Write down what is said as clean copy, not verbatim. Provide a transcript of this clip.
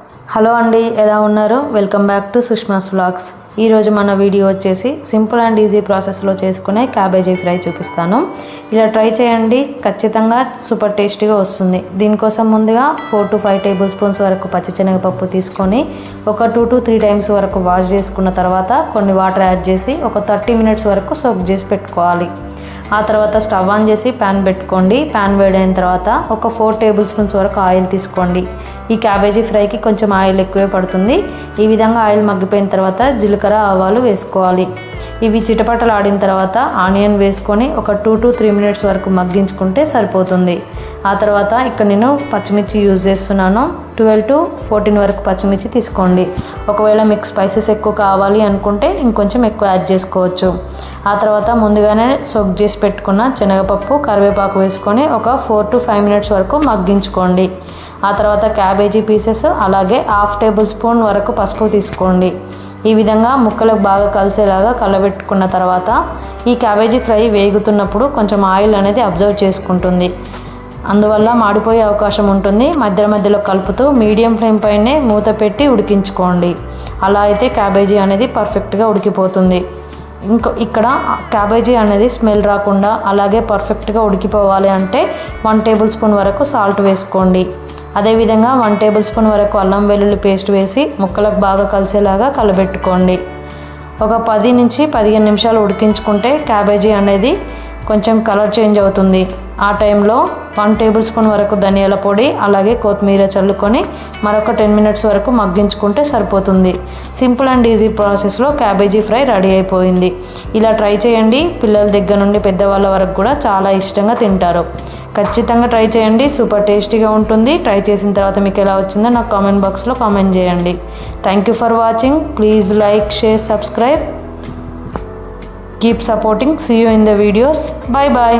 Hello అండి, ఎలా ఉన్నారు? Welcome back to Sushma's vlogs. ఈరోజు మన వీడియో వచ్చేసి సింపుల్ అండ్ ఈజీ ప్రాసెస్లో చేసుకునే క్యాబేజీ ఫ్రై చూపిస్తాను. ఇలా ట్రై చేయండి, ఖచ్చితంగా సూపర్ టేస్టీగా వస్తుంది. దీనికోసం ముందుగా 4 to 5 టేబుల్ స్పూన్స్ వరకు పచ్చిశనగపప్పు తీసుకొని ఒక 2 to 3 టైమ్స్ వరకు వాష్ చేసుకున్న తర్వాత కొన్ని వాటర్ యాడ్ చేసి ఒక 30 minutes వరకు సోక్ చేసి పెట్టుకోవాలి. ఆ తర్వాత స్టవ్ ఆన్ చేసి ప్యాన్ పెట్టుకోండి. ప్యాన్ వేడైన తర్వాత ఒక 4 టేబుల్ స్పూన్స్ వరకు ఆయిల్ తీసుకోండి. ఈ క్యాబేజీ ఫ్రైకి కొంచెం ఆయిల్ ఎక్కువే పడుతుంది. ఈ విధంగా ఆయిల్ మగ్గిపోయిన తర్వాత జీలకర్ర ఆవాలు వేసుకోవాలి. ఇవి చిటపటలు ఆడిన తర్వాత ఆనియన్ వేసుకొని ఒక 2 to 3 minutes వరకు మగ్గించుకుంటే సరిపోతుంది. ఆ తర్వాత ఇక్కడ నేను పచ్చిమిర్చి యూజ్ చేస్తున్నాను. 12 to 14 వరకు పచ్చిమిర్చి తీసుకోండి. ఒకవేళ మీకు స్పైసెస్ ఎక్కువ కావాలి అనుకుంటే ఇంకొంచెం ఎక్కువ యాడ్ చేసుకోవచ్చు. ఆ తర్వాత ముందుగానే సోక్ చేసి పెట్టుకున్న శనగపప్పు, కరివేపాకు వేసుకొని ఒక 4 to 5 minutes వరకు మగ్గించుకోండి. ఆ తర్వాత క్యాబేజీ పీసెస్ అలాగే 1/2 టేబుల్ స్పూన్ వరకు పసుపు తీసుకోండి. ఈ విధంగా ముక్కలకు బాగా కలిసేలాగా కలబెట్టుకున్న తర్వాత ఈ క్యాబేజీ ఫ్రై వేగుతున్నప్పుడు కొంచెం ఆయిల్ అనేది అబ్జర్వ్ చేసుకుంటుంది. అందువల్ల మాడిపోయే అవకాశం ఉంటుంది. మధ్యలో కలుపుతూ మీడియం ఫ్లేమ్ పైనే మూత పెట్టి ఉడికించుకోండి. అలా అయితే క్యాబేజీ అనేది పర్ఫెక్ట్గా ఉడికిపోతుంది. ఇక్కడ క్యాబేజీ అనేది స్మెల్ రాకుండా అలాగే పర్ఫెక్ట్గా ఉడికిపోవాలి అంటే 1 టేబుల్ స్పూన్ వరకు సాల్ట్ వేసుకోండి. అదేవిధంగా 1 టేబుల్ స్పూన్ వరకు అల్లం వెల్లుల్లి పేస్ట్ వేసి ముక్కలకు బాగా కలిసేలాగా కలబెట్టుకోండి. ఒక 10 నుంచి 15 నిమిషాలు ఉడికించుకుంటే క్యాబేజీ అనేది కొంచెం కలర్ చేంజ్ అవుతుంది. ఆ టైంలో 1 టేబుల్ స్పూన్ వరకు ధనియాల పొడి అలాగే కొత్తిమీర చల్లుకొని మరొక 10 minutes వరకు మగ్గించుకుంటే సరిపోతుంది. సింపుల్ అండ్ ఈజీ ప్రాసెస్లో క్యాబేజీ ఫ్రై రెడీ అయిపోయింది. ఇలా ట్రై చేయండి. పిల్లల దగ్గర నుండి పెద్దవాళ్ళ వరకు కూడా చాలా ఇష్టంగా తింటారు. ఖచ్చితంగా ట్రై చేయండి, సూపర్ టేస్టీగా ఉంటుంది. ట్రై చేసిన తర్వాత మీకు ఎలా వచ్చిందో నాకు కామెంట్ బాక్స్లో కామెంట్ చేయండి. Thank you for watching. Please like, share, subscribe. Keep supporting. See you in the videos. Bye bye.